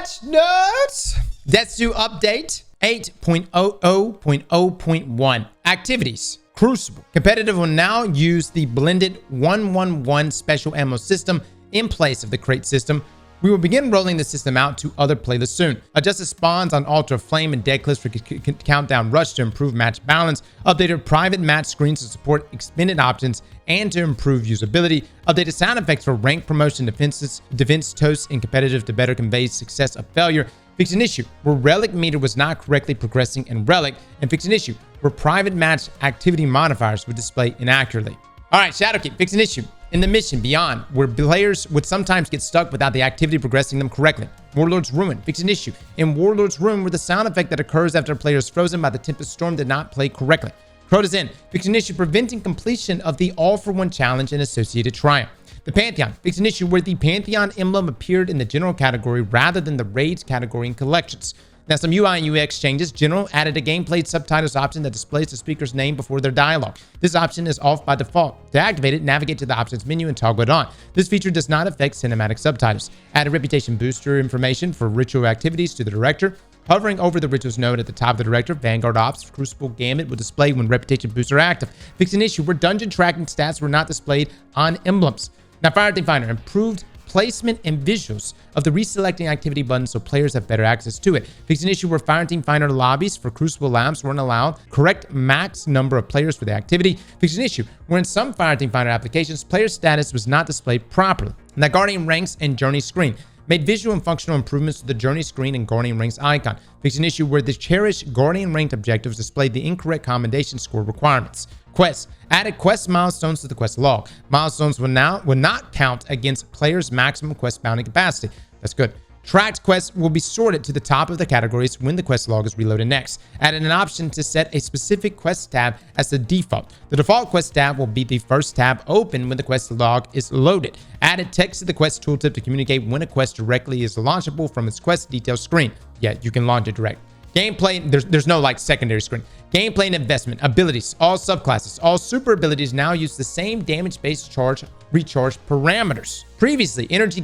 Patch notes. Detsu update 8.00.0.1. Activities. Crucible. Competitive will now use the blended 111 special ammo system in place of the crate system. We will begin rolling the system out to other playlists soon. Adjusted spawns on Altar Flame and Dead Cliffs for Countdown Rush to improve match balance. Updated private match screens to support expanded options and to improve usability. Updated sound effects for rank promotion defense toasts and competitive to better convey success of failure. Fixed an issue where Relic meter was not correctly progressing in Relic, and fixed an issue where private match activity modifiers would display inaccurately. All right, Shadowkeep, fix an issue in the mission Beyond, where players would sometimes get stuck without the activity progressing them correctly. Warlord's Ruin, fix an issue in Warlord's Ruin where the sound effect that occurs after a player is frozen by the Tempest Storm did not play correctly. Crota's Inn, fix an issue preventing completion of the All-for-One challenge and associated triumph. The Pantheon, fix an issue where the Pantheon emblem appeared in the general category rather than the raids category in collections. Now, some UI and UX changes. General added a gameplay subtitles option that displays the speaker's name before their dialogue. This option is off by default. To activate it, navigate to the options menu and toggle it on. This feature does not affect cinematic subtitles. Added reputation booster information for ritual activities to the director. Hovering over the rituals node at the top of the director, Vanguard Ops, Crucible, Gambit will display when reputation boosts are active. Fix an issue where dungeon tracking stats were not displayed on emblems. Now, Fireteam Finder improved placement and visuals of the reselecting activity button so players have better access to it. Fixed an issue where Fireteam Finder lobbies for Crucible Labs weren't allowed correct max number of players for the activity. Fixed an issue where in some Fireteam Finder applications, player status was not displayed properly. Now, Guardian Ranks and Journey Screen made visual and functional improvements to the Journey screen and Guardian Ranks icon. Fixed an issue where the cherished Guardian Ranked objectives displayed the incorrect commendation score requirements. Quests. Added quest milestones to the quest log. Milestones will not count against players' maximum quest bounding capacity. That's good. Tracked quests will be sorted to the top of the categories when the quest log is reloaded next. Added an option to set a specific quest tab as the default. The default quest tab will be the first tab open when the quest log is loaded. Added text to the quest tooltip to communicate when a quest directly is launchable from its quest details screen. Yeah, you can launch it direct. Gameplay, there's no like secondary screen. Gameplay and investment, abilities, all subclasses, all super abilities now use the same damage-based recharge parameters. Previously, energy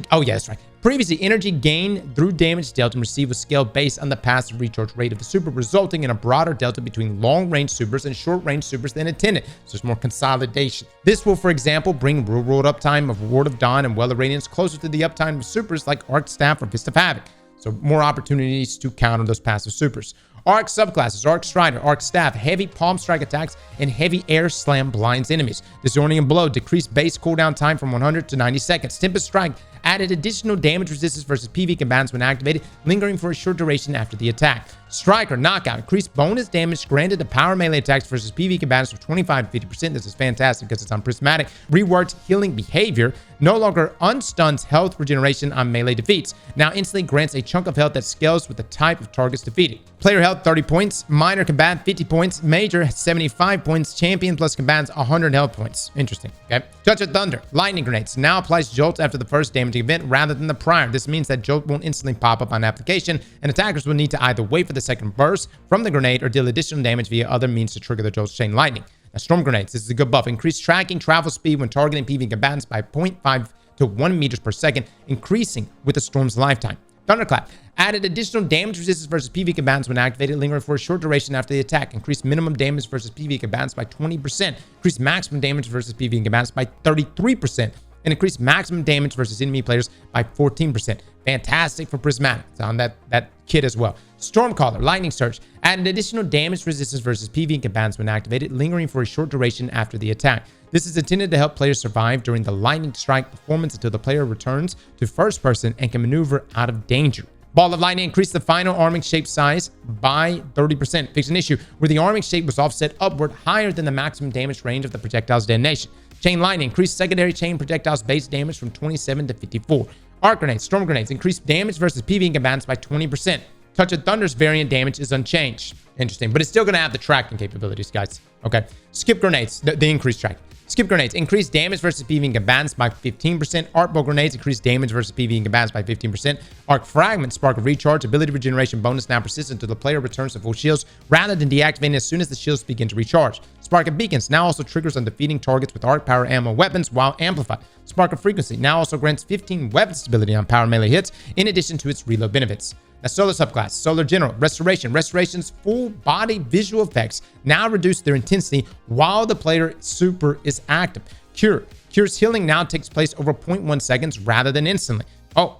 gain through damage dealt and received was scaled based on the passive recharge rate of the super, resulting in a broader delta between long-range supers and short-range supers than intended. So there's more consolidation. This will, for example, bring real-world uptime of Ward of Dawn and Well of Radiance closer to the uptime of supers like Arc Staff or Fist of Havoc. So more opportunities to counter those passive supers. Arc subclasses, Arc Strider, Arc Staff, heavy palm strike attacks, and heavy air slam blinds enemies. Disorienting Blow decreased base cooldown time from 100 to 90 seconds. Tempest Strike added additional damage resistance versus PV combatants when activated, lingering for a short duration after the attack. Striker Knockout increased bonus damage granted to power melee attacks versus PV combatants from 25 to 50%. This is fantastic because it's on Prismatic. Reworked healing behavior. No longer unstuns health regeneration on melee defeats. Now instantly grants a chunk of health that scales with the type of targets defeated. Player health 30 points. Minor combatant 50 points. Major 75 points. Champion plus combatants 100 health points. Interesting. Okay. Touch of Thunder. Lightning grenades. Now applies Jolt after the first damaging event rather than the prior. This means that Jolt won't instantly pop up on application, and attackers will need to either wait for the second burst from the grenade or deal additional damage via other means to trigger the Jolt's chain lightning. Now, Storm Grenades. This is a good buff. Increased tracking travel speed when targeting PV combatants by 0.5 to 1 meters per second, increasing with the Storm's lifetime. Thunderclap. Added additional damage resistance versus PV combatants when activated, lingering for a short duration after the attack. Increased minimum damage versus PV combatants by 20%. Increased maximum damage versus PV combatants by 33%. And increased maximum damage versus enemy players by 14%. Fantastic for Prismatic. It's on that kit as well. Stormcaller, Lightning Surge, added additional damage resistance versus PV combatants when activated, lingering for a short duration after the attack. This is intended to help players survive during the Lightning Strike performance until the player returns to first person and can maneuver out of danger. Ball of Lightning increased the final arming shape size by 30%. Fixed an issue where the arming shape was offset upward higher than the maximum damage range of the projectile's detonation. Chain Lightning increased secondary chain projectiles base damage from 27 to 54. Arc Grenades, Storm Grenades increased damage versus PV combatants by 20%. Touch of Thunder's variant damage is unchanged. Interesting, but it's still going to have the tracking capabilities, guys. Okay. Skip Grenades, the increased tracking. Skip grenades increase damage versus PvE combatants by 15%. Arc bow grenades increase damage versus PvE combatants by 15%. Arc fragments spark a recharge ability regeneration bonus now persistent until the player returns to full shields rather than deactivating as soon as the shields begin to recharge. Spark of beacons now also triggers on defeating targets with arc power ammo weapons while amplified. Spark of frequency now also grants 15 weapon stability on power melee hits in addition to its reload benefits. Now, solar subclass, solar general, restoration. Restoration's full body visual effects now reduce their intensity while the player super is active. Cure. Cure's healing now takes place over 0.1 seconds rather than instantly. Oh,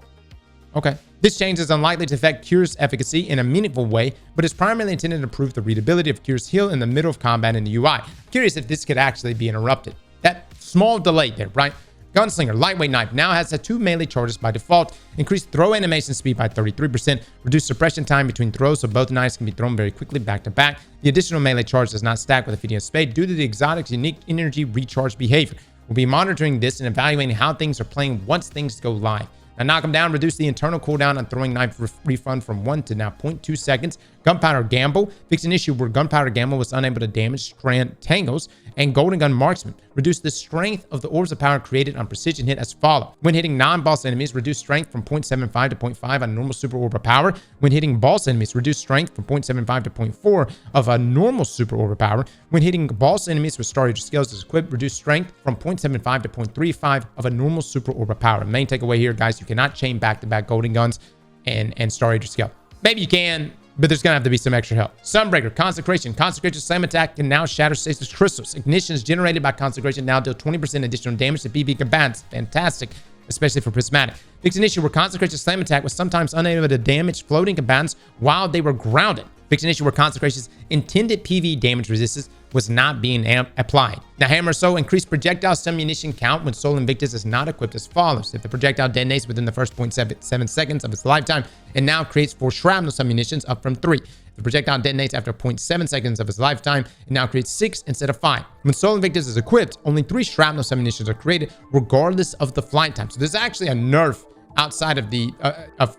okay. This change is unlikely to affect Cure's efficacy in a meaningful way, but is primarily intended to improve the readability of Cure's heal in the middle of combat in the UI. I'm curious if this could actually be interrupted. That small delay there, right? Gunslinger, lightweight knife, now has 2 melee charges by default. Increased throw animation speed by 33%. Reduced suppression time between throws so both knives can be thrown very quickly back to back. The additional melee charge does not stack with Ophidian Spade due to the exotic's unique energy recharge behavior. We'll be monitoring this and evaluating how things are playing once things go live. Now, knock them down, reduce the internal cooldown on throwing knife refund from 1 to now 0.2 seconds. Gunpowder Gamble, fix an issue where Gunpowder Gamble was unable to damage strand tangles. And Golden Gun Marksman, reduce the strength of the orbs of power created on precision hit as follows. When hitting non-boss enemies, reduce strength from 0.75 to 0.5 on normal super orb of power. When hitting boss enemies, reduce strength from 0.75 to 0.4 of a normal super orb of power. When hitting boss enemies with Star Ranger skills as equipped, reduce strength from 0.75 to 0.35 of a normal super orb of power. Main takeaway here, guys, you cannot chain back-to-back Golden Guns and Star Ranger skill. Maybe you can, but there's gonna have to be some extra help. Sunbreaker, Consecration. Consecration slam attack can now shatter stasis crystals. Ignitions generated by Consecration now deal 20% additional damage to PvE combatants. Fantastic, especially for Prismatic. Fix an issue where Consecration slam attack was sometimes unable to damage floating combatants while they were grounded. Fix an issue where Consecration's intended PvE damage resistance was not being applied. Now, Hammer of Soul, increased projectile submunition count when Soul Invictus is not equipped as follows. If the projectile detonates within the first 0.7 seconds of its lifetime, it now creates 4 shrapnel submunitions up from 3. If the projectile detonates after 0.7 seconds of its lifetime, it now creates 6 instead of 5. When Soul Invictus is equipped, only 3 shrapnel submunitions are created regardless of the flight time. So there's actually a nerf outside of the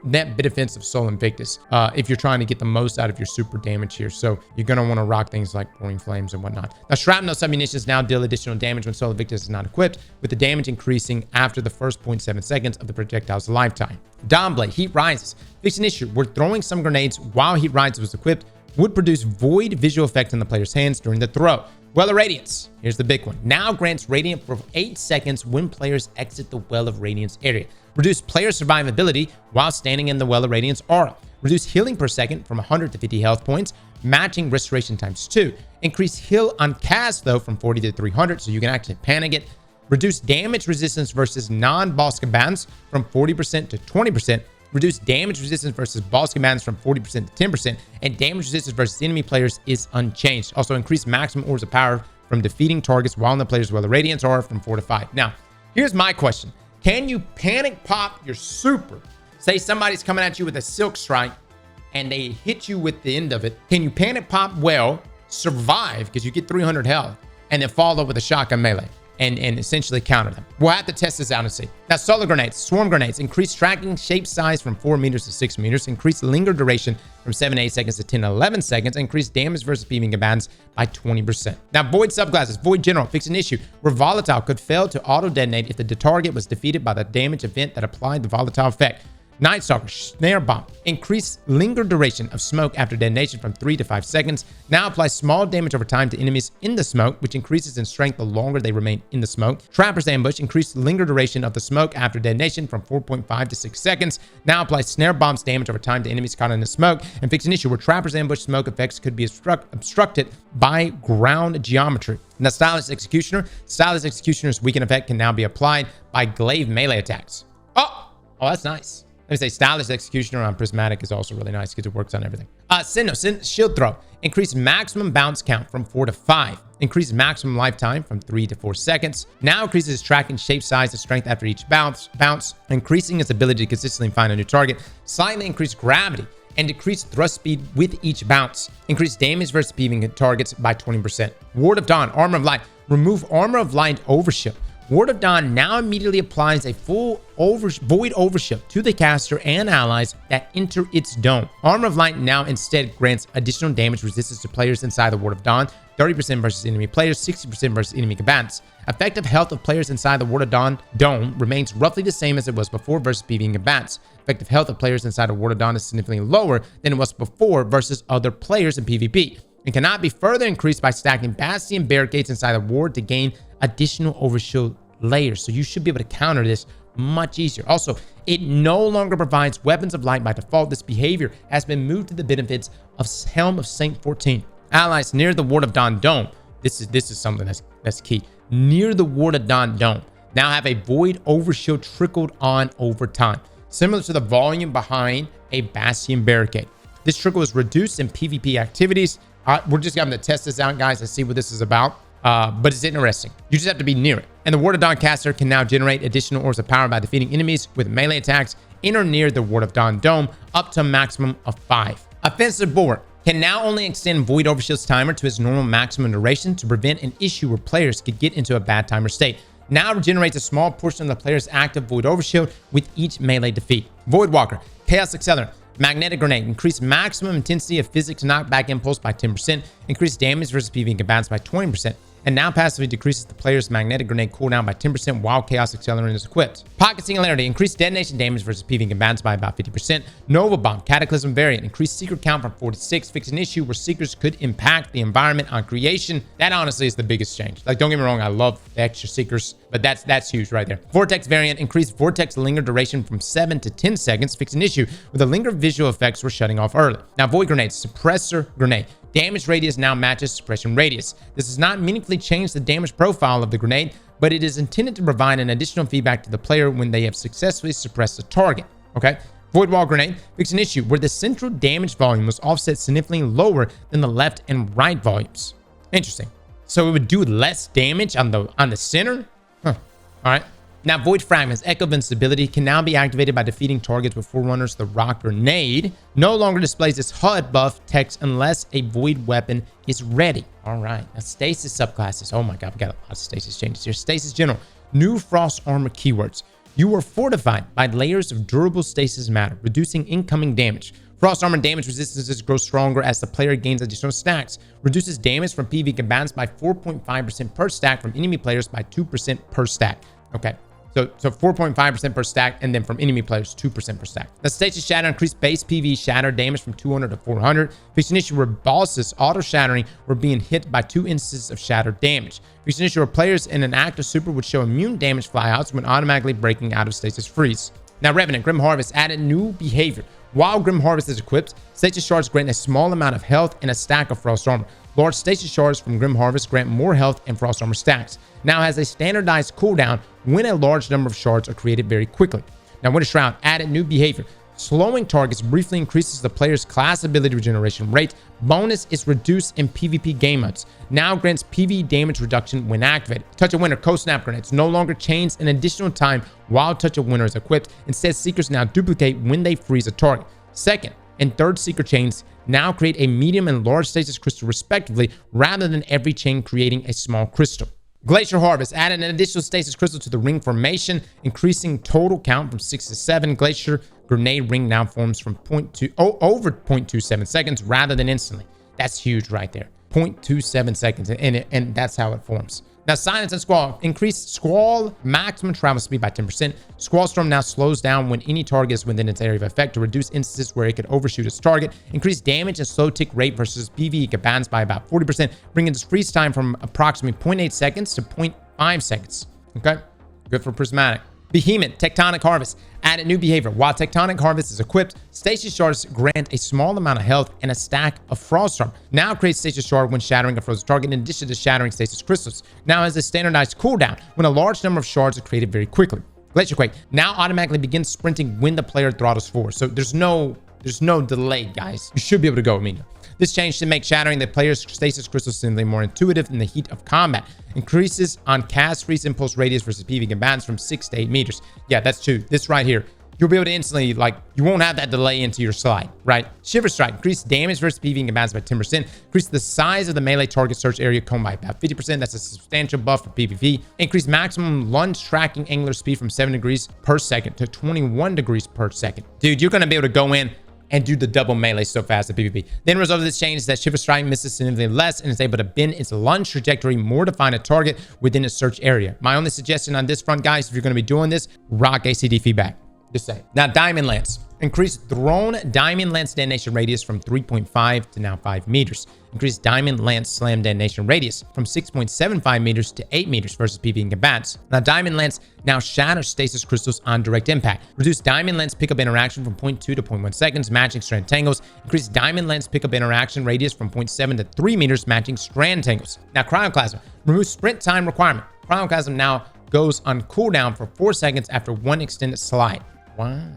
net bit defense of Soul Invictus if you're trying to get the most out of your super damage here. So you're going to want to rock things like Pouring Flames and whatnot. Now, shrapnel submunitions now deal additional damage when Soul Invictus is not equipped, with the damage increasing after the first 0.7 seconds of the projectile's lifetime. Dawnblade, Heat Rises. Fix an issue where throwing some grenades while Heat Rises was equipped would produce void visual effect in the player's hands during the throw. Well of Radiance, here's the big one. Now grants Radiant for 8 seconds when players exit the Well of Radiance area. Reduce player survivability while standing in the Well of Radiance aura. Reduce healing per second from 100 to 50 health points, matching restoration times 2. Increase heal on cast, though, from 40 to 300, so you can actually panic it. Reduce damage resistance versus non-boss combatants from 40% to 20%. Reduce damage resistance versus boss combatants from 40% to 10%, and damage resistance versus enemy players is unchanged. Also, increase maximum orbs of power from defeating targets while in the player's Well of Radiance are from 4 to 5. Now, here's my question. Can you panic pop your super? Say somebody's coming at you with a Silk Strike and they hit you with the end of it. Can you panic pop well, survive because you get 300 health, and then follow with a shotgun melee and essentially counter them? We'll have to test this out and see. Now, solar grenades, swarm grenades, increase tracking shape size from 4 meters to 6 meters, increase linger duration from 7 to 8 seconds to 10 to 11 seconds, increase damage versus PvE combatants by 20%. Now, Void subclasses, Void General, fix an issue where Volatile could fail to auto-detonate if the target was defeated by the damage event that applied the Volatile effect. Night Stalker, Snare Bomb, increase linger duration of smoke after detonation from 3 to 5 seconds. Now apply small damage over time to enemies in the smoke, which increases in strength the longer they remain in the smoke. Trapper's Ambush, increase linger duration of the smoke after detonation from 4.5 to 6 seconds. Now apply Snare Bomb's damage over time to enemies caught in the smoke, and fix an issue where Trapper's Ambush smoke effects could be obstructed by ground geometry. Now, Stylist Executioner. Stylist Executioner's weaken effect can now be applied by glaive melee attacks. Oh, that's nice. Let me say Stylist Executioner on Prismatic is also really nice because it works on everything. Shield Throw. Increase maximum bounce count from 4 to 5. Increase maximum lifetime from 3 to 4 seconds. Now increases tracking shape size and strength after each bounce, increasing its ability to consistently find a new target. Slightly increase gravity and decrease thrust speed with each bounce. Increase damage versus PvE targets by 20%. Ward of Dawn, Armor of Light. Remove Armor of Light Overshield. Ward of Dawn now immediately applies a full void overshield to the caster and allies that enter its dome. Armor of Light now instead grants additional damage resistance to players inside the Ward of Dawn 30% versus enemy players, 60% versus enemy combatants. Effective health of players inside the Ward of Dawn dome remains roughly the same as it was before versus PvE combatants. Effective health of players inside the Ward of Dawn is significantly lower than it was before versus other players in PvP. It cannot be further increased by stacking Bastion barricades inside the ward to gain additional overshield layers. So you should be able to counter this much easier. Also, it no longer provides weapons of light by default. This behavior has been moved to the benefits of Helm of Saint 14. Allies near the Ward of Dawn dome. This is something that's key. Near the Ward of Dawn dome now have a void overshield trickled on over time, similar to the volume behind a Bastion barricade. This trickle is reduced in PvP activities. We're just going to test this out, guys, and see what this is about. But it's interesting. You just have to be near it. And the Ward of Dawn caster can now generate additional orbs of power by defeating enemies with melee attacks in or near the Ward of Dawn dome, up to a maximum of 5. Offensive Board can now only extend Void Overshield's timer to its normal maximum duration to prevent an issue where players could get into a bad timer state. Now regenerates a small portion of the player's active Void Overshield with each melee defeat. Void Walker, Chaos Accelerant, Magnetic Grenade, increase maximum intensity of physics knockback impulse by 10%, increase damage versus PvE combatants by 20%, and now passively decreases the player's magnetic grenade cooldown by 10% while Chaos Accelerant is equipped. Pocket Singularity, increase detonation damage versus PvE combatants by about 50%. Nova Bomb, Cataclysm Variant, increase secret count from 4 to 6, fix an issue where secrets could impact the environment on creation. That honestly is the biggest change. Like, don't get me wrong, I love the extra secrets, but that's huge right there. Vortex Variant, increase Vortex Linger duration from 7 to 10 seconds, fix an issue where the Linger visual effects were shutting off early. Now, Void Grenade, Suppressor Grenade. Damage radius now matches suppression radius. This does not meaningfully change the damage profile of the grenade, but it is intended to provide an additional feedback to the player when they have successfully suppressed a target. Okay? Void Wall Grenade, fix an issue where the central damage volume was offset significantly lower than the left and right volumes. Interesting. So it would do less damage on the center? Huh. All right. Now, Void Fragments, Echo of Instability, can now be activated by defeating targets with Forerunners. The Rock Grenade no longer displays its HUD buff text unless a Void weapon is ready. All right. Now, Stasis subclasses. Oh my God, we got a lot of Stasis changes here. Stasis General, new Frost Armor keywords. You are fortified by layers of durable stasis matter, reducing incoming damage. Frost Armor damage resistances grow stronger as the player gains additional stacks. Reduces damage from PvE combatants by 4.5% per stack, from enemy players by 2% per stack. Okay. So 4.5% per stack, and then from enemy players, 2% per stack. The Stasis Shatter increased base PvE shatter damage from 200 to 400. Fixed an issue where bosses auto-shattering were being hit by 2 instances of shatter damage. Fixed an issue where players in an active super would show immune damage flyouts when automatically breaking out of Stasis Freeze. Now, Revenant, Grim Harvest added new behavior. While Grim Harvest is equipped, Stasis Shards grant a small amount of health and a stack of Frost Armor. Large Stasis Shards from Grim Harvest grant more health and Frost Armor stacks. Now has a standardized cooldown when a large number of shards are created very quickly. Now, Winter Shroud added new behavior. Slowing targets briefly increases the player's class ability regeneration rate. Bonus is reduced in PvP game modes. Now grants PvE damage reduction when activated. Touch of Winter Cold Snap Grenades no longer chains an additional time while Touch of Winter is equipped. Instead, Seekers now duplicate when they freeze a target. Second and third Seeker chains now create a medium and large stasis crystal respectively, rather than every chain creating a small crystal. Glacier Harvest added an additional stasis crystal to the ring formation, increasing total count from 6 to 7. Glacier Grenade ring now forms from over 0.27 seconds rather than instantly. That's huge right there. 0.27 seconds, and that's how it forms. Now, Silence and Squall. Increased Squall maximum travel speed by 10%. Squall Storm now slows down when any target is within its area of effect to reduce instances where it could overshoot its target. Increase damage and slow tick rate versus PvE combatants by about 40%, bringing its freeze time from approximately 0.8 seconds to 0.5 seconds. Okay? Good for Prismatic. Behemoth, Tectonic Harvest, added new behavior. While Tectonic Harvest is equipped, Stasis Shards grant a small amount of health and a stack of Frost Armor. Now creates Stasis Shard when shattering a frozen target, in addition to shattering Stasis Crystals. Now has a standardized cooldown when a large number of shards are created very quickly. Glacier Quake now automatically begins sprinting when the player throttles forward. So there's no delay, guys. You should be able to go immediately. This change should make shattering the player's stasis crystals significantly more intuitive in the heat of combat. Increases on cast freeze impulse radius versus PvE combatants from 6 to 8 meters. Yeah, that's true. This right here, you'll be able to instantly, like, you won't have that delay into your slide, right? Shiver Strike, increase damage versus PvE combatants by 10%. Increase the size of the melee target search area cone by about 50%. That's a substantial buff for PvP. Increase maximum lunge tracking angular speed from 7 degrees per second to 21 degrees per second. Dude, you're going to be able to go in and do the double melee so fast at PvP. Then result of this change is that Shiver Strike misses significantly less and is able to bend its lunge trajectory more to find a target within a search area. My only suggestion on this front, guys, if you're going to be doing this, rock ACD feedback. Just saying. Now, Diamond Lance. Increase thrown Diamond Lance detonation radius from 3.5 to now 5 meters. Increase Diamond Lance slam detonation radius from 6.75 meters to 8 meters versus PvE combatants. Now, Diamond Lance now shatters stasis crystals on direct impact. Reduce Diamond Lance pickup interaction from 0.2 to 0.1 seconds, matching strand tangles. Increase Diamond Lance pickup interaction radius from 0.7 to 3 meters, matching strand tangles. Now, Cryoclasm. Remove sprint time requirement. Cryoclasm now goes on cooldown for 4 seconds after one extended slide. Wow.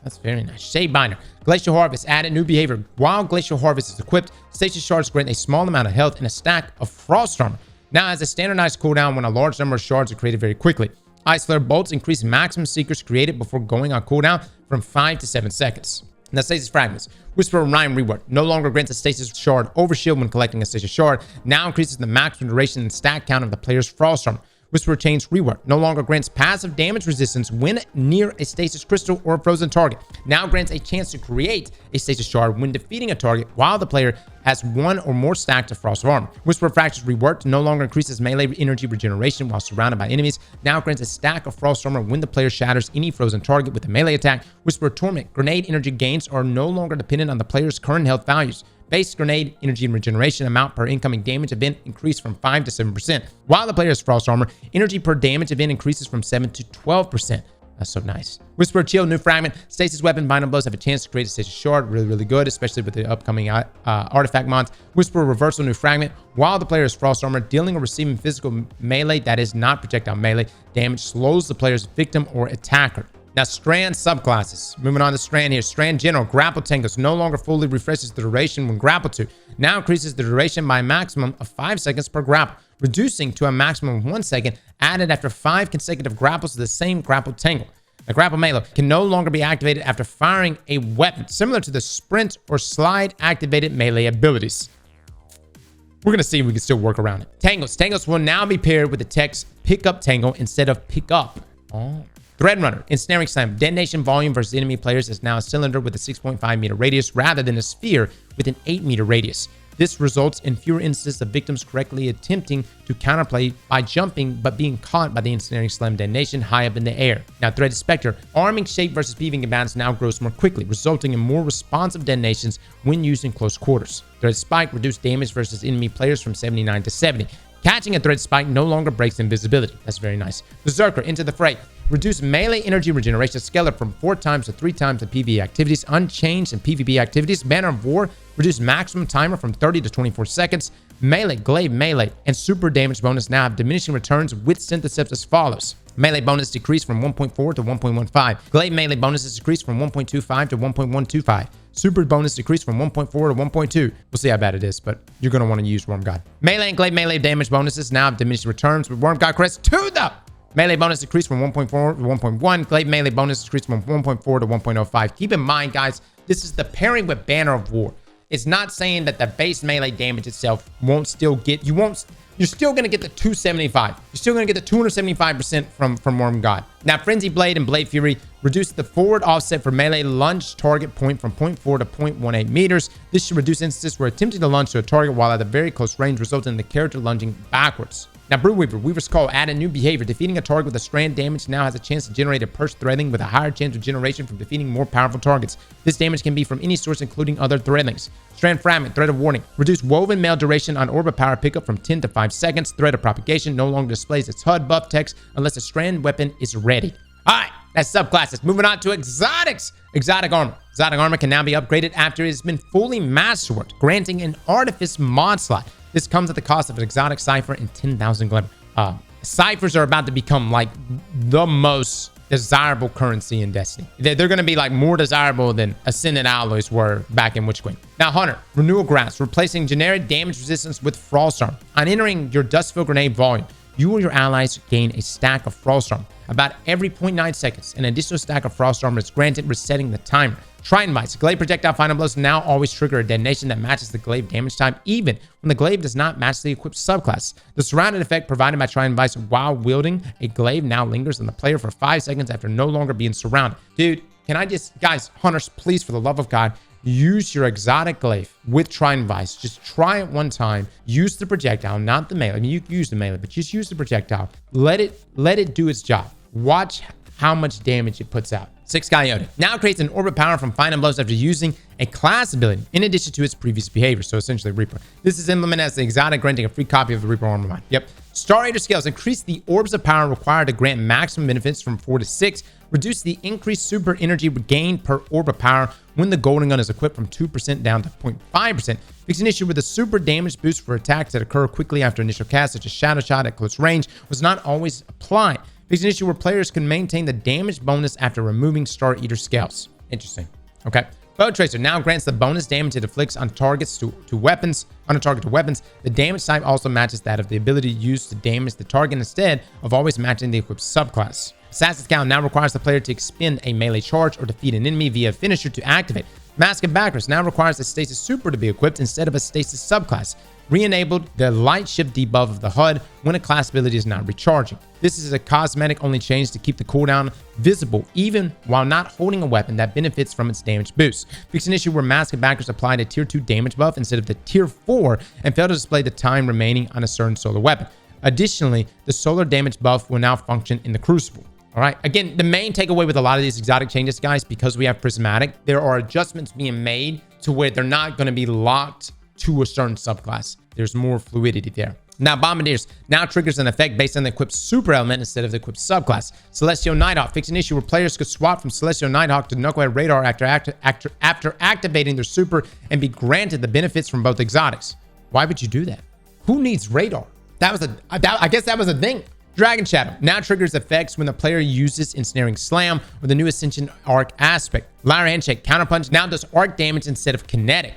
That's very nice. Shade Binder. Glacial Harvest. Added new behavior. While Glacial Harvest is equipped, stasis shards grant a small amount of health and a stack of Frost Armor. Now has a standardized cooldown when a large number of shards are created very quickly. Ice Flare Bolts increase maximum Seekers created before going on cooldown from 5 to 7 seconds. Now, Stasis Fragments. Whisper of Rhyme Rework. No longer grants a Stasis Shard overshield when collecting a Stasis Shard. Now increases the maximum duration and stack count of the player's Frost Armor. Whisper Chains Rework. No longer grants passive damage resistance when near a stasis crystal or a frozen target. Now grants a chance to create a stasis shard when defeating a target while the player has one or more stacks of Frost Armor. Whisper Fractures Reworked. No longer increases melee energy regeneration while surrounded by enemies. Now grants a stack of Frost Armor when the player shatters any frozen target with a melee attack. Whisper Torment. Grenade energy gains are no longer dependent on the player's current health values. Base grenade energy and regeneration amount per incoming damage event increased from 5 to 7%. While the player has Frost Armor, energy per damage event increases from 7 to 12%. That's so nice. Whisper Chill, new fragment. Stasis Weapon, Binding Blows have a chance to create a stasis shard. Really, really good, especially with the upcoming artifact mods. Whisper Reversal, new fragment. While the player has Frost Armor, dealing or receiving physical melee that is not projectile melee damage slows the player's victim or attacker. Now, Strand subclasses. Moving on to Strand here. Strand General. Grapple Tangles no longer fully refreshes the duration when grappled to. Now increases the duration by a maximum of 5 seconds per grapple, reducing to a maximum of 1 second added after 5 consecutive grapples to the same grapple tangle. The Grapple Melee can no longer be activated after firing a weapon, similar to the Sprint or Slide activated melee abilities. We're going to see if we can still work around it. Tangles. Tangles will now be paired with the text Pick Up Tangle instead of Pick Up. Oh. Thread Runner. Ensnaring Slam. Detonation volume versus enemy players is now a cylinder with a 6.5 meter radius rather than a sphere with an 8 meter radius. This results in fewer instances of victims correctly attempting to counterplay by jumping but being caught by the Ensnaring Slam detonation high up in the air. Now, Threaded Spectre. Arming shape versus PvP combatants now grows more quickly, resulting in more responsive detonations when used in close quarters. Threaded Spike. Reduced damage versus enemy players from 79 to 70. Catching a Thread Spike no longer breaks invisibility. That's very nice. Berserker. Into the Fray. Reduce melee energy regeneration scale from 4 times to 3 times in PvE activities, unchanged in PvP activities. Banner of War. Reduce maximum timer from 30 to 24 seconds. Melee, glaive, melee, and super damage bonus now have diminishing returns with Synthesis as follows. Melee bonus decreased from 1.4 to 1.15. Glaive melee bonuses decreased from 1.25 to 1.125. Super bonus decreased from 1.4 to 1.2. We'll see how bad it is, but you're going to want to use Worm God. Melee and glaive melee damage bonuses now have diminishing returns with Worm God crest to the melee bonus decreased from 1.4 to 1.1. Glaive melee bonus decreased from 1.4 to 1.05. Keep in mind, guys, this is the pairing with Banner of War. It's not saying that the base melee damage itself won't still get, you're still going to get the 275. You're still going to get the 275% from Worm God. Now, Frenzy Blade and Blade Fury reduce the forward offset for melee lunge target point from 0.4 to 0.18 meters. This should reduce instances where attempting to lunge to a target while at a very close range, resulting in the character lunging backwards. Now, Brewweaver. Weaver's Call. Add a new behavior. Defeating a target with a strand damage now has a chance to generate a purse threading with a higher chance of generation from defeating more powerful targets. This damage can be from any source, including other threadlings. Strand Fragment. Thread of Warning. Reduce woven mail duration on Orb of Power pickup from 10 to 5 seconds. Thread of Propagation no longer displays its HUD buff text unless a strand weapon is ready. All right, that's subclasses. Moving on to exotics. Exotic Armor. Exotic Armor can now be upgraded after it has been fully masterworked, granting an Artifice mod slot. This comes at the cost of an exotic cipher and 10,000 glimmer. Ciphers are about to become like the most desirable currency in Destiny. They're going to be like more desirable than Ascendant Alloys were back in Witch Queen. Now, Hunter. Renewal Grasp. Replacing generic damage resistance with Frost Armor. On entering your Dustfield Grenade volume, you or your allies gain a stack of Frost Armor. About every 0.9 seconds, an additional stack of Frost Armor is granted, resetting the timer. Trident Bites. Glaive projectile final blows now always trigger a detonation that matches the glaive damage time, even when the glaive does not match the equipped subclass. The surrounded effect provided by Trident Bites while wielding a glaive now lingers on the player for 5 seconds after no longer being surrounded. Dude, can I just, guys, Hunters, please, for the love of God, use your exotic glaive with Trident Vice. Just try it one time. Use the projectile, not the melee. I mean, you can use the melee, but just use the projectile. Let it do its job. Watch how much damage it puts out. 6 Coyote now creates an orbit power from Final Blows after using a class ability in addition to its previous behavior. So essentially Reaper. This is implemented as the exotic, granting a free copy of the Reaper armor mod. Yep. Star Eater scales increase the orbs of power required to grant maximum benefits from 4 to 6. Reduce the increased super energy gained per orb of power when the golden gun is equipped from 2% down to 0.5%. Fix an issue with a super damage boost for attacks that occur quickly after initial cast, such as Shadow Shot at close range, was not always applied. Fix an issue where players can maintain the damage bonus after removing Star Eater scales. Interesting. Okay. Bow Tracer now grants the bonus damage it inflicts on targets to weapons. On a target to weapons, the damage type also matches that of the ability used to damage the target instead of always matching the equipped subclass. Assassin's Cowl now requires the player to expend a melee charge or defeat an enemy via a finisher to activate. Mask of Backers now requires a Stasis Super to be equipped instead of a Stasis subclass. Re-enabled the light shift debuff of the HUD when a class ability is not recharging. This is a cosmetic only change to keep the cooldown visible even while not holding a weapon that benefits from its damage boost. Fix an issue where Mask of Backers applied a tier 2 damage buff instead of the tier 4 and failed to display the time remaining on a certain solar weapon. Additionally, the solar damage buff will now function in the Crucible. All right. Again, the main takeaway with a lot of these exotic changes, guys, because we have Prismatic, there are adjustments being made to where they're not going to be locked to a certain subclass. There's more fluidity there. Now, Bombardiers now triggers an effect based on the equipped super element instead of the equipped subclass. Celestial Nighthawk fix an issue where players could swap from Celestial Nighthawk to Knucklehead Radar after activating their super and be granted the benefits from both exotics. Why would you do that? Who needs radar? I guess that was a thing. Dragon Shadow now triggers effects when the player uses Ensnaring Slam or the new Ascension Arc aspect. Liar Handshake Counterpunch now does arc damage instead of kinetic.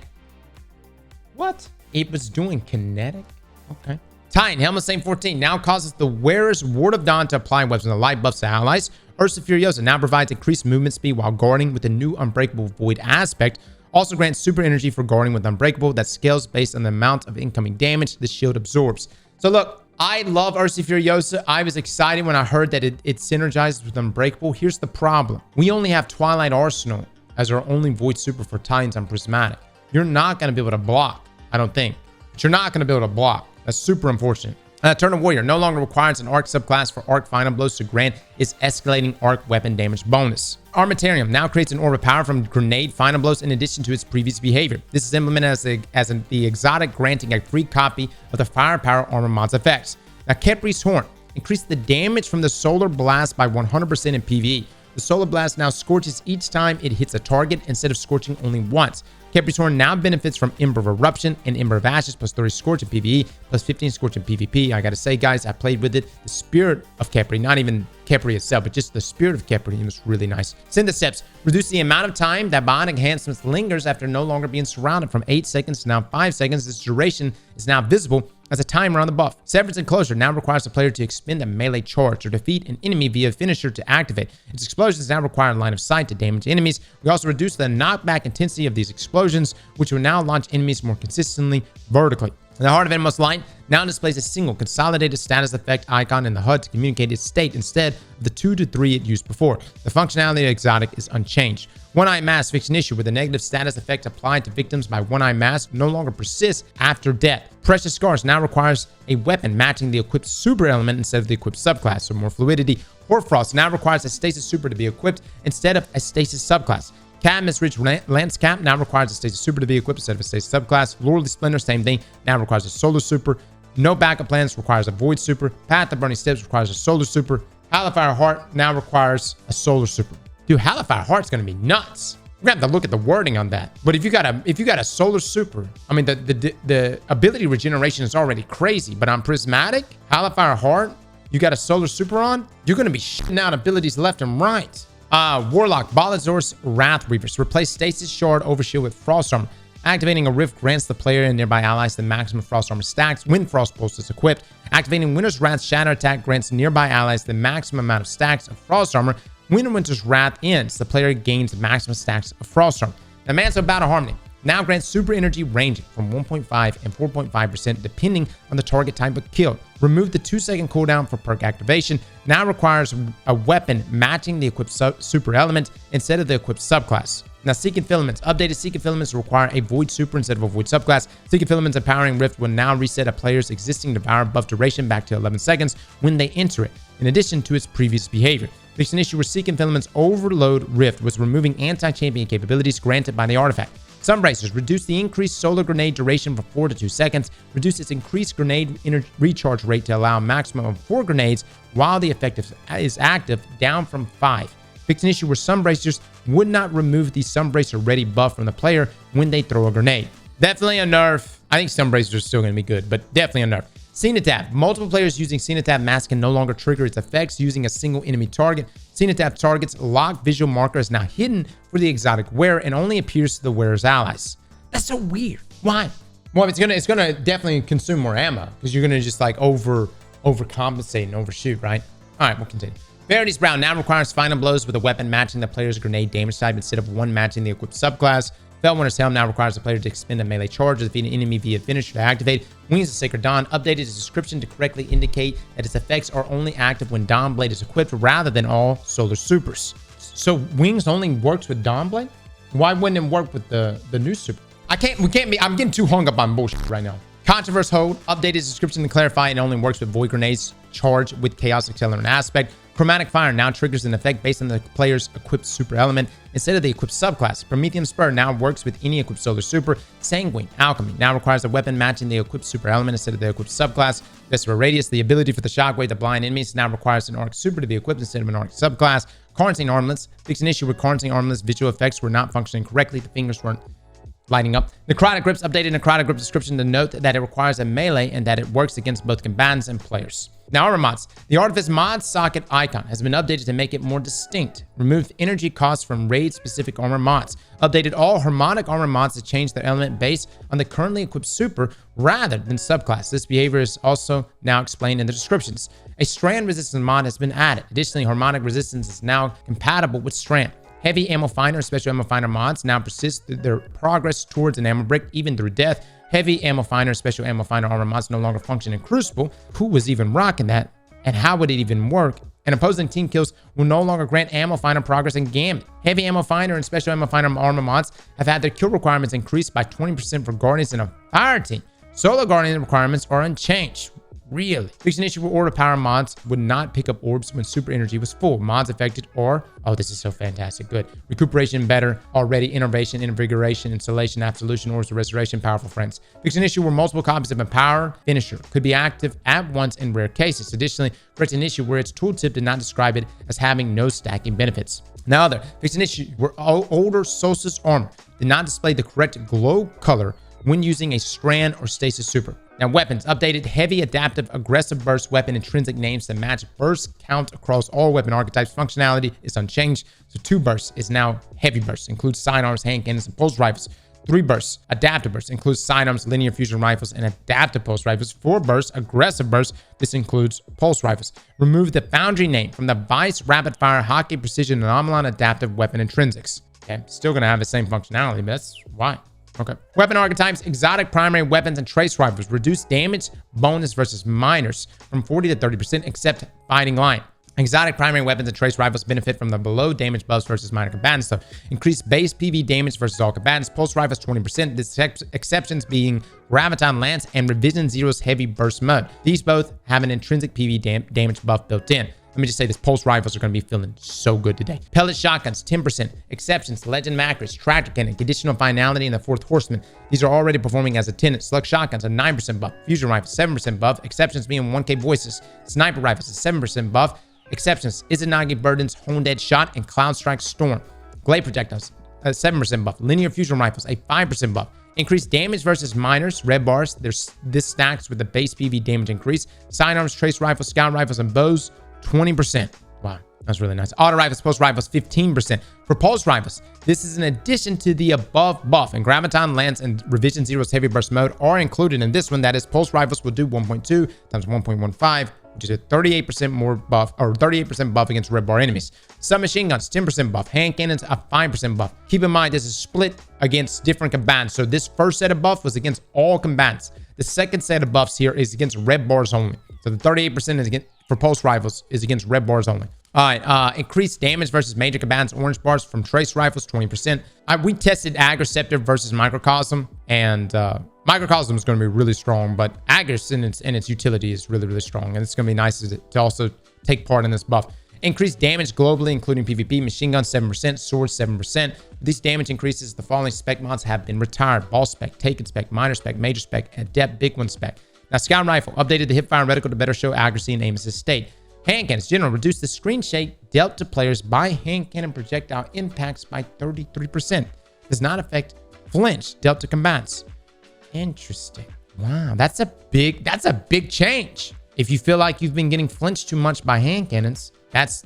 What? It was doing kinetic? Okay. Titan Helmet Same 14 now causes the wearer's Ward of Dawn to apply weapons of light buffs to allies. Ursa Furiosa now provides increased movement speed while guarding with the new Unbreakable Void aspect. Also grants super energy for guarding with Unbreakable that scales based on the amount of incoming damage the shield absorbs. So look, I love Ursa Furiosa. I was excited when I heard that it synergizes with Unbreakable. Here's the problem. We only have Twilight Arsenal as our only Void Super for Titans on Prismatic. You're not going to be able to block, I don't think. But you're not going to be able to block. That's super unfortunate. Eternal Warrior no longer requires an arc subclass for arc final blows to grant its escalating arc weapon damage bonus. Armatarium now creates an orb of power from grenade final blows in addition to its previous behavior. This is implemented as the exotic, granting a free copy of the firepower armor mod's effects. Now, Kepri's Horn increased the damage from the solar blast by 100% in PvE. The solar blast now scorches each time it hits a target instead of scorching only once. Kepri's Horn now benefits from Ember of Eruption and Ember of Ashes plus 30 Scorch in PvE plus 15 Scorch in PvP. I gotta say, guys, I played with it. The spirit of Kepri, not even Kepri itself, but just the spirit of Kepri, it was really nice. Synthetics reduce the amount of time that bond enhancements lingers after no longer being surrounded from 8 seconds to now 5 seconds. This duration is now visible as a timer on the buff. Severance Enclosure now requires the player to expend a melee charge or defeat an enemy via finisher to activate. Its explosions now require line of sight to damage enemies. We also reduce the knockback intensity of these explosions, which will now launch enemies more consistently vertically. The Heart of Inmost Light now displays a single consolidated status effect icon in the HUD to communicate its state instead of the 2 to 3 it used before. The functionality of Exotic is unchanged. One-Eye Mask fixed an issue where the negative status effect applied to victims by One-Eye Mask no longer persists after death. Precious Scars now requires a weapon matching the equipped super element instead of the equipped subclass, so more fluidity. Hoarfrost now requires a Stasis Super to be equipped instead of a Stasis subclass. Cadmus Ridge Lance Cap now requires a Stasis Super to be equipped instead of a Stasis subclass. Lordly Splendor, same thing, now requires a Solar Super. No Backup Plans requires a Void Super. Path of Burning Steps requires a Solar Super. Hallowfire Heart now requires a Solar Super. Dude, Hallowfire Heart's gonna be nuts. We're gonna have to look at the wording on that. But if you got a Solar Super, I mean the ability regeneration is already crazy. But on Prismatic, Hallowfire Heart, you got a Solar Super on, you're gonna be shitting out abilities left and right. Warlock Balazor's Wrath Reavers replace Stasis Shard Overshield with Frost Armor. Activating a Rift grants the player and nearby allies the maximum Frost Armor stacks when Frost Pulse is equipped. Activating Winter's Wrath Shatter Attack grants nearby allies the maximum amount of stacks of Frost Armor. When Winter's Wrath ends, the player gains maximum stacks of Frost Armor. The Mantle of Battle Harmony now grants super energy ranging from 1.5 and 4.5% depending on the target type of kill. Remove the 2-second cooldown for perk activation. Now requires a weapon matching the equipped super element instead of the equipped subclass. Now, Seeking Filaments. Updated Seeking Filaments require a Void Super instead of a Void subclass. Seeking Filaments Empowering Rift will now reset a player's existing Devour buff duration back to 11 seconds when they enter it, in addition to its previous behavior. Fixed an issue where Seeking Filaments Overload Rift was removing anti-champion capabilities granted by the artifact. Sunbracers reduce the increased solar grenade duration from 4 to 2 seconds, reduce its increased grenade recharge rate to allow a maximum of 4 grenades while the effect is active, down from 5. Fixed an issue where Sunbracers would not remove the Sunbracer ready buff from the player when they throw a grenade. Definitely a nerf. I think Sunbracers are still going to be good, but definitely a nerf. Cenotaph. Multiple players using Cenotaph Mask can no longer trigger its effects using a single enemy target. Cenotaph target's locked visual marker is now hidden for the exotic wearer and only appears to the wearer's allies. That's so weird. Why? Well, it's gonna definitely consume more ammo because you're gonna just like overcompensate and overshoot, right? All right, we'll continue. Verity's Brown now requires final blows with a weapon matching the player's grenade damage type instead of one matching the equipped subclass. Felwinter's Helm now requires the player to expend a melee charge to defeat an enemy via finisher to activate. Wings of Sacred Dawn updated its description to correctly indicate that its effects are only active when Dawnblade is equipped rather than all solar supers. So Wings only works with Dawnblade? Why wouldn't it work with the new super? I'm getting too hung up on bullshit right now. Controverse Hold updated its description to clarify it only works with Void Grenades charged with Chaos Accelerant aspect. Chromatic Fire now triggers an effect based on the player's equipped super element instead of the equipped subclass. Promethean Spur now works with any equipped solar super. Sanguine Alchemy now requires a weapon matching the equipped super element instead of the equipped subclass. Vesper Radius, the ability for the shockwave to blind enemies, now requires an Arc super to be equipped instead of an Arc subclass. Quarantine Armlets fixed an issue where Quarantine Armlets visual effects were not functioning correctly. The fingers weren't lighting up. Necrotic Grips updated Necrotic Grip description to note that it requires a melee and that it works against both combatants and players. Now, armor mods. The Artifice mod socket icon has been updated to make it more distinct. Removed energy costs from raid-specific armor mods. Updated all harmonic armor mods to change their element based on the currently equipped super rather than subclass. This behavior is also now explained in the descriptions. A strand resistance mod has been added. Additionally, harmonic resistance is now compatible with strand. Heavy Ammo Finder and Special Ammo Finder mods now persist through their progress towards an ammo brick, even through death. Heavy Ammo Finder and Special Ammo Finder armor mods no longer function in Crucible. Who was even rocking that? And how would it even work? And opposing team kills will no longer grant Ammo Finder progress in Gambit. Heavy Ammo Finder and Special Ammo Finder armor mods have had their kill requirements increased by 20% for Guardians in a fire team. Solo Guardian requirements are unchanged. Really? Fixed an issue where Order Power mods would not pick up orbs when super energy was full. Mods affected are, oh, this is so fantastic, good. Recuperation better, already, Innovation, Invigoration, Installation, Absolution, Orbs of Restoration, Powerful Friends. Fixed an issue where multiple copies of a Power Finisher could be active at once in rare cases. Additionally, fixed an issue where its tooltip did not describe it as having no stacking benefits. Now, fixed an issue where older Solstice armor did not display the correct glow color when using a strand or stasis super. Now, weapons. Updated Heavy Adaptive Aggressive Burst weapon intrinsic names to match burst count across all weapon archetypes. Functionality is unchanged. So 2 bursts is now Heavy Burst. Includes sidearms, hand cannons, and pulse rifles. 3 bursts. Adaptive Burst includes sidearms, linear fusion rifles, and adaptive pulse rifles. 4 bursts. Aggressive Burst. This includes pulse rifles. Remove the Foundry name from the Vice Rapid Fire Hockey Precision Anomalon Adaptive Weapon Intrinsics. Okay, still going to have the same functionality, but that's why. Okay. Weapon archetypes, exotic primary weapons, and trace rifles reduce damage bonus versus minors from 40 to 30%, except Fighting Lion. Exotic primary weapons and trace rifles benefit from the below damage buffs versus minor combatants. So increased base PV damage versus all combatants. Pulse rifles 20%. The exceptions being Graviton Lance and Revision Zero's Heavy Burst mode. These both have an intrinsic PV damage buff built in. Let me just say this, pulse rifles are going to be feeling so good today. Pellet shotguns, 10%. Exceptions, Legend Macros, Tractor Cannon, Conditional Finality, and the Fourth Horseman. These are already performing as attendant. Slug shotguns, a 9% buff. Fusion rifles, 7% buff. Exceptions being 1K voices. Sniper rifles, a 7% buff. Exceptions, Izanagi Burden's Honed Edge Shot and Cloud Strike Storm. Glade projectiles, a 7% buff. Linear fusion rifles, a 5% buff. Increased damage versus minors, red bars. This stacks with the base PV damage increase. Sidearms, trace rifles, scout rifles, and bows, 20%. Wow, that's really nice. Auto rifles, pulse rifles, 15%. For pulse rifles, this is in addition to the above buff, and Graviton Lance and Revision Zero's Heavy Burst mode are included in this one. That is, pulse rifles will do 1.2 times 1.15, which is a 38% more buff, or 38% buff against red bar enemies. Submachine guns, 10% buff. Hand cannons, a 5% buff. Keep in mind, this is split against different combatants. So this first set of buff was against all combatants. The second set of buffs here is against red bars only. So the 38% is against, for pulse rifles, is against red bars only. All right, increased damage versus major combatants, orange bars from trace rifles, 20%. We tested Agriceptor versus Microcosm, and Microcosm is going to be really strong, but Agris in its utility is really, really strong, and it's going to be nice to also take part in this buff. Increased damage globally, including PvP, machine gun 7%, sword 7%. These damage increases, the following spec mods have been retired: Ball spec, Taken spec, Minor spec, Major spec, Adept Big One spec. Now, Scout Rifle updated the hipfire reticle to better show accuracy and aim assist state. Hand cannons general reduce the screen shake dealt to players by hand cannon projectile impacts by 33%. Does not affect flinch dealt to combatants. Interesting. Wow, that's a big change. If you feel like you've been getting flinched too much by hand cannons, that's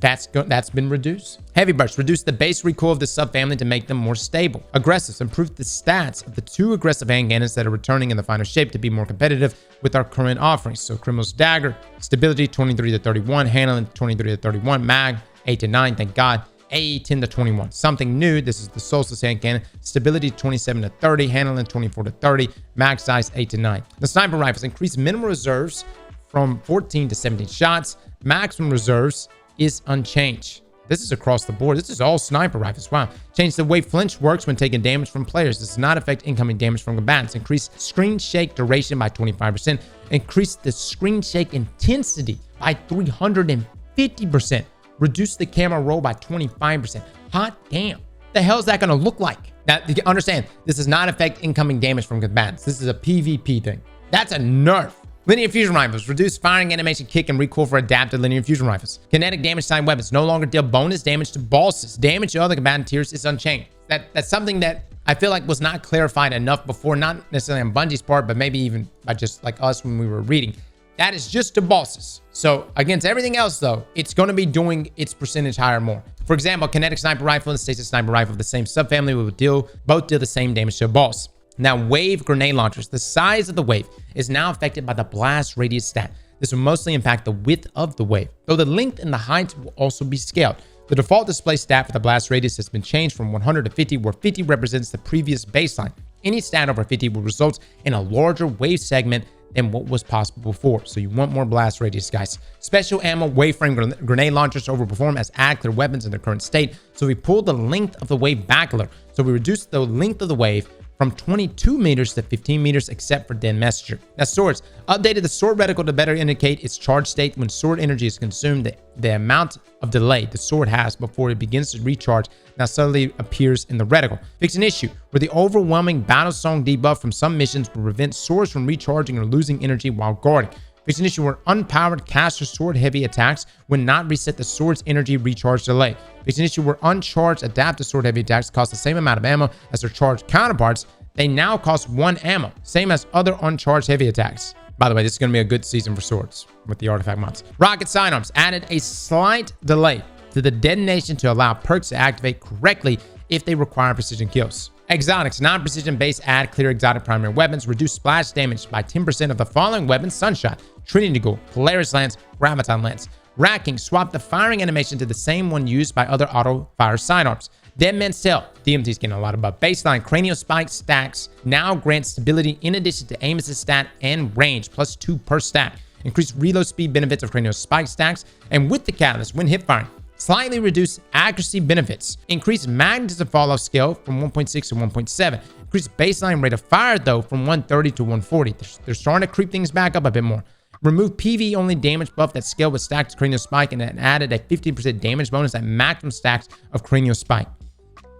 been reduced. Heavy bursts reduce the base recoil of the subfamily to make them more stable. Aggressives improve the stats of the 2 aggressive hand cannons that are returning in the final shape to be more competitive with our current offerings. So Criminal's Dagger, stability 23 to 31, handling 23 to 31, mag 8 to 9, thank God. AE 10 to 21. Something new, this is the Solstice hand cannon. Stability 27 to 30, handling 24 to 30, mag size 8 to 9. The sniper rifles increase minimum reserves from 14 to 17 shots. Maximum reserves is unchanged. This is across the board. This is all sniper rifles. Wow. Change the way flinch works when taking damage from players. This does not affect incoming damage from combatants. Increase screen shake duration by 25%. Increase the screen shake intensity by 350%. Reduce the camera roll by 25%. Hot damn. The hell is that going to look like? Now, you understand, this does not affect incoming damage from combatants. This is a PvP thing. That's a nerf. Linear fusion rifles reduce firing animation, kick, and recoil for adapted linear fusion rifles. Kinetic damage side weapons no longer deal bonus damage to bosses. Damage to other combatant tiers is unchanged. That's something that I feel like was not clarified enough before, not necessarily on Bungie's part, but maybe even by just like us when we were reading. That is just to bosses. So against everything else, though, it's going to be doing its percentage higher more. For example, kinetic sniper rifle and stasis sniper rifle of the same subfamily will both deal the same damage to a boss. Now, wave grenade launchers. The size of the wave is now affected by the blast radius stat. This will mostly impact the width of the wave, though the length and the height will also be scaled. The default display stat for the blast radius has been changed from 100 to 50, where 50 represents the previous baseline. Any stat over 50 will result in a larger wave segment than what was possible before. So you want more blast radius, guys. Special ammo wave frame grenade launchers overperform as ad clear weapons in their current state. So we pulled the length of the wave back a little. So we reduced the length of the wave from 22 meters to 15 meters, except for Den Messenger. Now, swords. Updated the sword reticle to better indicate its charge state. When sword energy is consumed, the amount of delay the sword has before it begins to recharge now suddenly appears in the reticle. Fix an issue where the overwhelming battle song debuff from some missions will prevent swords from recharging or losing energy while guarding. Fix an issue where unpowered caster sword heavy attacks when not reset the sword's energy recharge delay. Fix an issue where uncharged adaptive sword heavy attacks cost the same amount of ammo as their charged counterparts. They now cost 1 ammo, same as other uncharged heavy attacks. By the way, this is going to be a good season for swords with the artifact mods. Rocket sidearms added a slight delay to the detonation to allow perks to activate correctly if they require precision kills. Exotics, non-precision based add clear exotic primary weapons, reduce splash damage by 10% of the following weapons: Sunshot, Trinity Gold, Polaris Lance, Graviton Lance. Racking, swap the firing animation to the same one used by other auto fire sidearms. Dead Man's Tale, DMT's getting a lot of buff. Baseline Cranial Spike stacks now grant stability in addition to aim assist stat and range, +2 per stack. Increased reload speed benefits of Cranial Spike stacks, and with the catalyst, when hip firing, slightly reduced accuracy benefits. Increased magnetism falloff scale from 1.6 to 1.7. Increased baseline rate of fire, though, from 130 to 140. They're starting to creep things back up a bit more. Remove PV only damage buff that scaled with stacked Cranial Spike and then added a 15% damage bonus at maximum stacks of Cranial Spike.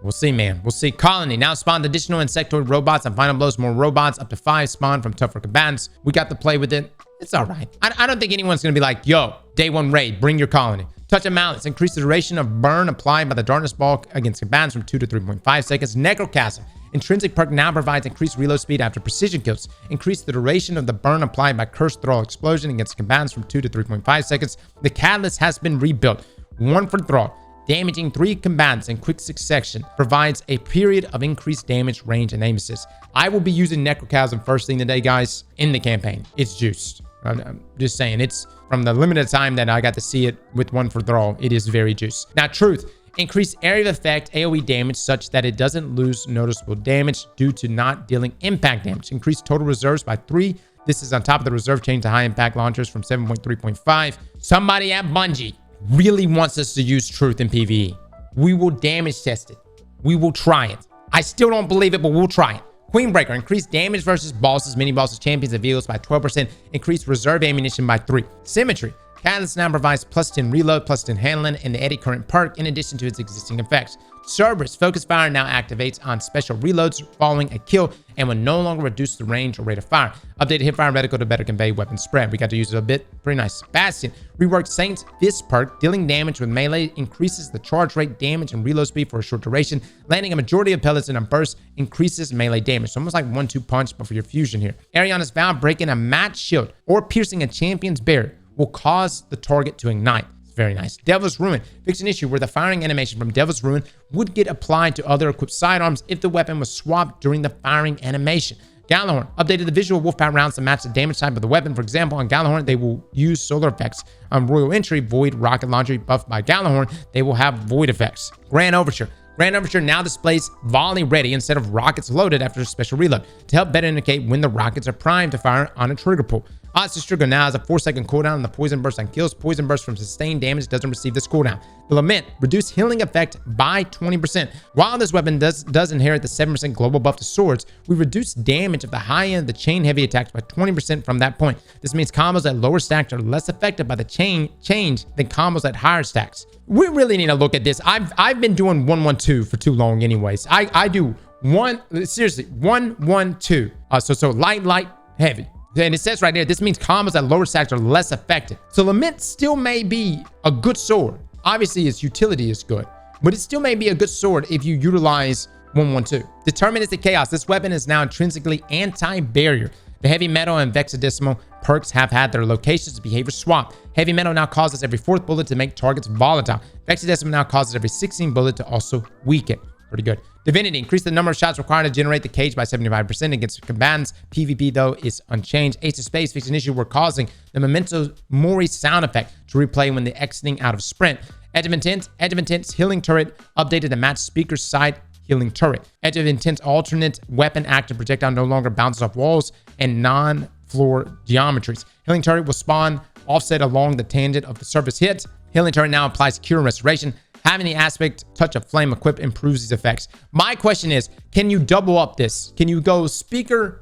We'll see, man. We'll see. Colony now spawned additional insectoid robots and final blows. More robots, up to 5 spawn from tougher combatants. We got to play with it. It's all right. I don't think anyone's going to be like, yo, day 1 raid, bring your colony. Touch of Malice, increase the duration of burn applied by the Darkness Ball against combatants from 2 to 3.5 seconds. Necrochasm, intrinsic perk now provides increased reload speed after precision kills. Increase the duration of the burn applied by Cursed Thrall Explosion against combatants from 2 to 3.5 seconds. The catalyst has been rebuilt. 1 for Thrall, damaging 3 combatants in quick succession, provides a period of increased damage, range, and aim assist. I will be using Necrochasm first thing today, guys, in the campaign. It's juiced. I'm just saying, it's from the limited time that I got to see it with 1 for Thrall, it is very juiced. Now, Truth. Increase area of effect AoE damage such that it doesn't lose noticeable damage due to not dealing impact damage. Increase total reserves by 3. This is on top of the reserve change to high impact launchers from 7.3.5. Somebody at Bungie really wants us to use truth in PvE. We will damage test it. We will try it. I still don't believe it, but we'll try it. Queenbreaker, increased damage versus bosses, mini bosses, champions, and vehicles by 12%. Increased reserve ammunition by 3. Symmetry. Catalyst now provides plus 10 reload, plus 10 handling, and the eddy current perk in addition to its existing effects. Cerberus, focus fire now activates on special reloads following a kill and will no longer reduce the range or rate of fire. Updated hipfire reticle to better convey weapon spread. We got to use it a bit. Pretty nice. Bastion, reworked Saint's Fist perk, dealing damage with melee, increases the charge rate, damage, and reload speed for a short duration. Landing a majority of pellets in a burst increases melee damage. So almost like 1-2 punch, but for your fusion here. Ariana's Vow, breaking a match shield or piercing a champion's barrier will cause the target to ignite. Very nice. Devil's Ruin. Fix an issue where the firing animation from Devil's Ruin would get applied to other equipped sidearms if the weapon was swapped during the firing animation. Gallahorn. Updated the visual Wolfpack rounds to match the damage type of the weapon. For example, on Gallahorn, they will use solar effects. On Royal Entry, Void, Rocket Launcher buffed by Gallahorn, they will have Void effects. Grand Overture. Grand Overture now displays volley ready instead of rockets loaded after a special reload to help better indicate when the rockets are primed to fire on a trigger pull. Odds trigger now has a 4-second cooldown on the poison burst on kills. Poison burst from sustained damage doesn't receive this cooldown. The Lament, reduced healing effect by 20%. While this weapon does inherit the 7% global buff to swords, we reduce damage of the high end of the chain heavy attacks by 20% from that point. This means combos at lower stacks are less affected by the change than combos at higher stacks. We really need to look at this. I've been doing 1-1-2 for too long anyways. I do 1-1-2. So light, heavy. And it says right there, this means combos at lower stacks are less effective. So Lament still may be a good sword. Obviously, its utility is good, but it still may be a good sword if you utilize 1-1-2. Deterministic Chaos. This weapon is now intrinsically anti-barrier. The Heavy Metal and Vexadecimal perks have had their locations and behavior swap. Heavy Metal now causes every 4th bullet to make targets volatile. Vexadecimal now causes every 16 bullet to also weaken. Pretty good. Divinity, increase the number of shots required to generate the cage by 75% against combatants. PvP, though, is unchanged. Ace of Spades, fix an issue we're causing the Memento Mori sound effect to replay when they're exiting out of sprint. Edge of Intent's healing turret updated to match speaker's side healing turret. Edge of Intent's alternate weapon active projectile no longer bounces off walls and non-floor geometries. Healing turret will spawn offset along the tangent of the surface hit. Healing turret now applies cure and restoration. Having the aspect touch of flame equipped improves these effects. My question is, can you double up this? Can you go speaker,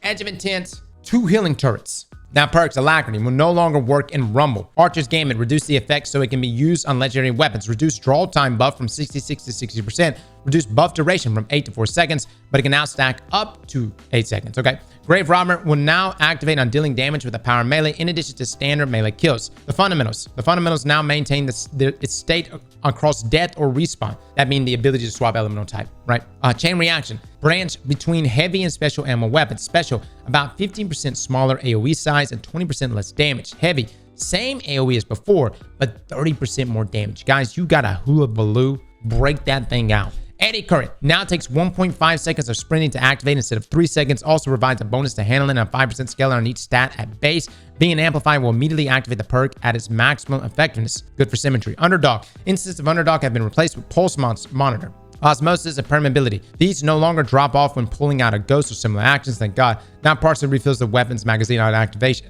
Edge of Intent, 2 healing turrets? Now perks, Alacrity will no longer work in Rumble. Archer's Gambit, reduce the effect so it can be used on legendary weapons. Reduce draw time buff from 66 to 60%. Reduce buff duration from 8 to 4 seconds, but it can now stack up to 8 seconds, okay? Grave Robber will now activate on dealing damage with a power melee in addition to standard melee kills. The fundamentals now maintain its state across death or respawn. That means the ability to swap elemental type, right? Chain Reaction, branch between heavy and special ammo weapons. Special, about 15% smaller AoE size and 20% less damage. Heavy, same AoE as before, but 30% more damage. Guys, you got a hula baloo, break that thing out. Eddy Current now takes 1.5 seconds of sprinting to activate instead of 3 seconds. Also provides a bonus to handling and a 5% scaler on each stat at base. Being amplified will immediately activate the perk at its maximum effectiveness. Good for symmetry. Underdog. Instances of Underdog have been replaced with Pulse Monitor. Osmosis and Permeability. These no longer drop off when pulling out a ghost or similar actions, thank God. Now partially refills the weapon's magazine on activation.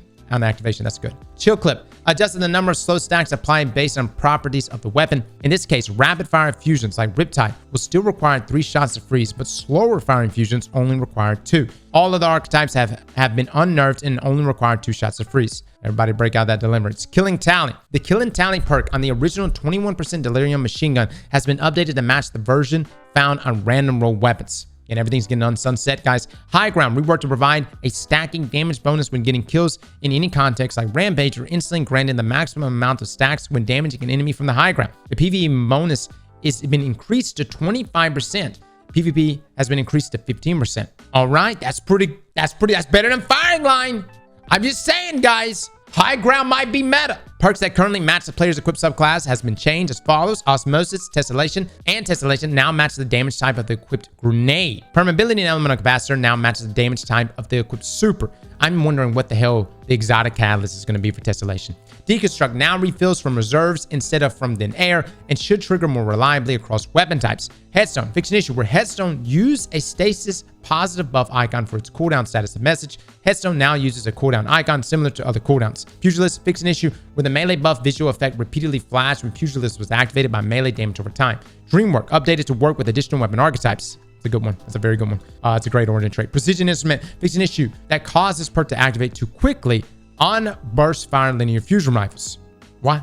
That's good. Chill Clip. Adjusting the number of slow stacks applied based on properties of the weapon. In this case, rapid fire fusions like Riptide will still require 3 shots to freeze, but slower firing fusions only require 2. All of the archetypes have been unnerved and only require 2 shots to freeze. Everybody break out that deliverance. Killing Tally. The Killing Tally perk on the original 21% Delirium machine gun has been updated to match the version found on random roll weapons. And everything's getting on sunset, guys. High Ground reworked to provide a stacking damage bonus when getting kills in any context like Rampage, or instantly granting the maximum amount of stacks when damaging an enemy from the high ground. The PvE bonus has been increased to 25%. PvP has been increased to 15%. All right, that's better than Firing Line. I'm just saying, guys. High Ground might be meta. Perks that currently match the player's equipped subclass has been changed as follows. Osmosis, Tessellation, and Tessellation now match the damage type of the equipped grenade. Permeability and Elemental Capacitor now matches the damage type of the equipped super. I'm wondering what the hell the exotic catalyst is going to be for Tessellation. Deconstruct now refills from reserves instead of from thin air and should trigger more reliably across weapon types. Headstone. Fix an issue where Headstone used a stasis positive buff icon for its cooldown status of message. Headstone now uses a cooldown icon similar to other cooldowns. Pugilist. Fix an issue where the melee buff visual effect repeatedly flashed when Pugilist was activated by melee damage over time. Dreamwork. Updated to work with additional weapon archetypes. It's a good one. That's a very good one. It's a great origin trait. Precision Instrument. Fix an issue that caused this perk to activate too quickly on burst fire linear fusion rifles. What?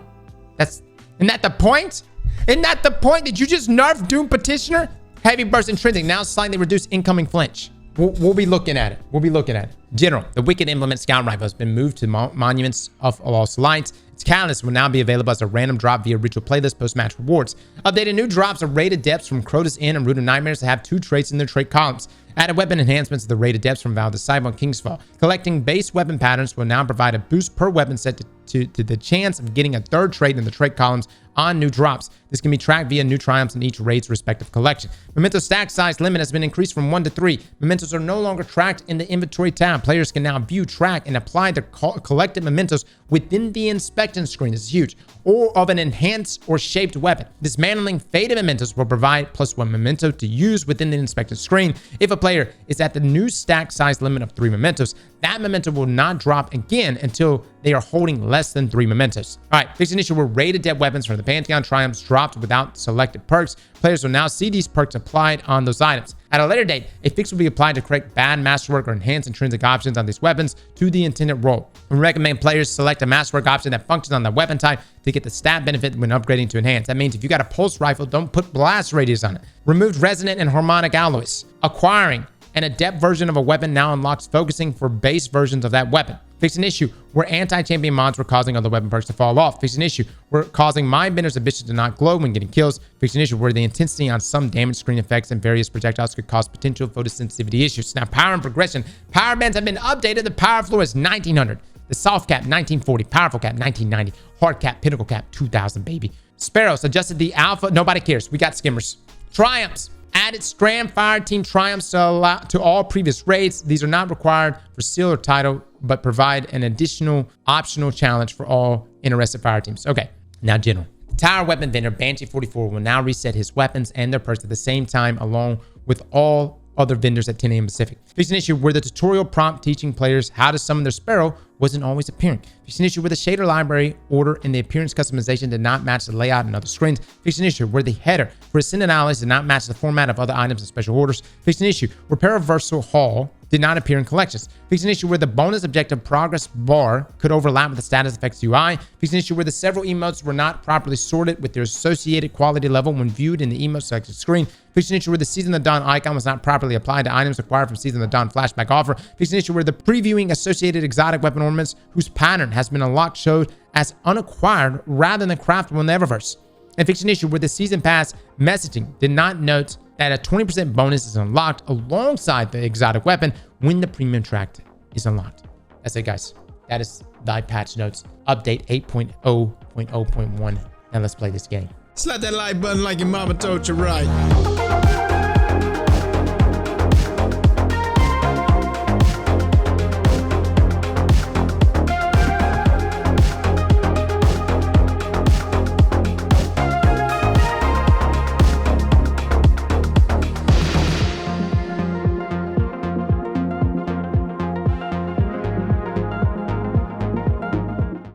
Isn't that the point? Isn't that the point? Did you just nerf Doom Petitioner? Heavy burst intrinsic. Now slightly reduced incoming flinch. We'll be looking at it. General. The Wicked Implement Scout Rifle has been moved to Monuments of Lost Lights. Its catalyst will now be available as a random drop via ritual playlist post-match rewards. Updated new drops of Raid Adepts from Crota's Inn and Root of Nightmares to have 2 traits in their trait columns. Added weapon enhancements to the Raid Adepts from Val Disciple and Kingsfall. Collecting base weapon patterns will now provide a boost per weapon set to the chance of getting a 3rd trait in the trait columns on new drops. This can be tracked via new triumphs in each raid's respective collection. Memento stack size limit has been increased from 1 to 3. Mementos are no longer tracked in the inventory tab. Players can now view, track, and apply their collected mementos within the inspection screen. This is huge. Or of an enhanced or shaped weapon. Dismantling faded mementos will provide +1 memento to use within the inspection screen. If a player is at the new stack size limit of 3 mementos, that memento will not drop again until they are holding less than 3 mementos. All right, fix an issue where rated dead weapons from the Pantheon Triumphs dropped without selected perks. Players will now see these perks applied on those items. At a later date, a fix will be applied to correct bad masterwork or enhance intrinsic options on these weapons to the intended role. We recommend players select a masterwork option that functions on the weapon type to get the stat benefit when upgrading to enhance. That means if you got a pulse rifle, don't put blast radius on it. Removed resonant and harmonic alloys. Acquiring an adept version of a weapon now unlocks focusing for base versions of that weapon. Fix an issue where anti-champion mods were causing other weapon perks to fall off. Fix an issue where causing Mindbender's ambition to not glow when getting kills. Fix an issue where the intensity on some damage screen effects and various projectiles could cause potential photosensitivity issues. Now, power and progression. Power bands have been updated. The power floor is 1900. The soft cap, 1940. Powerful cap, 1990. Hard cap, pinnacle cap, 2000, baby. Sparrows adjusted the alpha. Nobody cares. We got skimmers. Triumphs. Added Strand Fire Team Triumphs to all previous raids. These are not required for seal or title, but provide an additional optional challenge for all interested fire teams. Okay, now general. Tower weapon vendor Banshee44 will now reset his weapons and their perks at the same time along with all other vendors at 10 a.m. Pacific. Fix an issue where the tutorial prompt teaching players how to summon their Sparrow wasn't always appearing. Fix an issue where the shader library order and the appearance customization did not match the layout in other screens. Fix an issue where the header for Ascendant Allies did not match the format of other items and special orders. Fix an issue where Paraversal Hall did not appear in collections. Fix an issue where the bonus objective progress bar could overlap with the status effects UI. Fix an issue where the several emotes were not properly sorted with their associated quality level when viewed in the emote selected screen. Fix an issue where the Season of the Dawn icon was not properly applied to items acquired from Season of the Dawn flashback offer. Fix an issue where the previewing associated exotic weapon ornaments whose pattern has been unlocked showed as unacquired rather than craftable in the Eververse. And fix an issue where the Season Pass messaging did not note that a 20% bonus is unlocked alongside the exotic weapon when the premium tract is unlocked. That's it, guys. That is thy patch notes. Update 8.0.0.1. Now let's play this game. Slap that like button like your mama told you right.